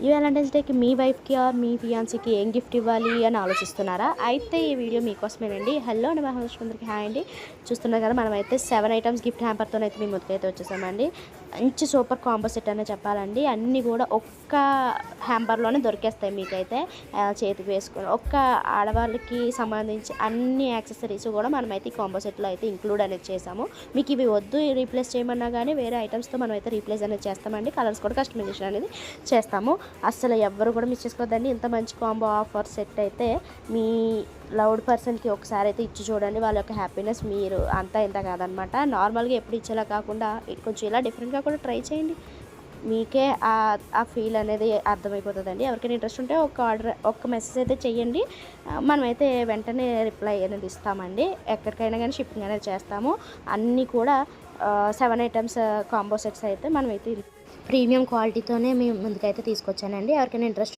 ఈ వ్యాలంటైన్స్ డేకి మీ వైఫ్కి ఆర్ మీ ఫియాన్సీకి ఏం గిఫ్ట్ ఇవ్వాలి అని ఆలోచిస్తున్నారా? అయితే ఈ వీడియో మీకోసమేనండి. హలో అండి, మహాలక్ష్మి హాయ్ అండి. చూస్తున్నారు కదా, మనమైతే 7 ఐటమ్స్ గిఫ్ట్ హ్యాంపర్తోనైతే మీ ముందుకైతే వచ్చేసామండి. మంచి సూపర్ కాంబో సెట్ అనే చెప్పాలండి. అన్నీ కూడా ఒక్క హ్యాంపర్లోనే దొరికేస్తాయి మీకైతే. చేతికి వేసుకొని ఒక్క ఆడవాళ్ళకి సంబంధించి అన్ని యాక్సెసరీస్ కూడా మనమైతే ఈ కాంబో సెట్లో అయితే ఇంక్లూడ్ అనేది చేసాము. మీకు ఇవి వద్దు రీప్లేస్ చేయమన్నా కానీ వేరే ఐటమ్స్తో మనమైతే రీప్లేస్ అనేది చేస్తామండి. కలర్స్ కూడా కస్టమైజేషన్ అనేది చేస్తాము. అస్సలు ఎవ్వరు కూడా మిస్ చేసుకోవద్దండి. ఇంత మంచి కాంబో ఆఫర్ సెట్ అయితే మీ లవ్డ్ పర్సన్కి ఒకసారి అయితే ఇచ్చి చూడండి. వాళ్ళ యొక్క హ్యాపీనెస్ మీరు అంతా ఇంత కాదనమాట. నార్మల్గా ఎప్పుడు ఇచ్చేలా కాకుండా కొంచెం ఇలా డిఫరెంట్గా కూడా ట్రై చేయండి. మీకే ఆ ఫీల్ అనేది అర్థమైపోతుందండి. ఎవరికైనా ఇంట్రెస్ట్ ఉంటే ఒక్క మెసేజ్ అయితే చెయ్యండి. మనమైతే వెంటనే రిప్లై అనేది ఇస్తామండి. ఎక్కడికైనా కానీ షిప్పింగ్ అనేది చేస్తాము. అన్నీ కూడా 7 ఐటమ్స్ కాంబో సెట్స్ అయితే మనమైతే ప్రీమియం క్వాలిటీతోనే మేము ముందుకైతే తీసుకొచ్చానండి. ఎవరికైనా ఇంట్రెస్ట్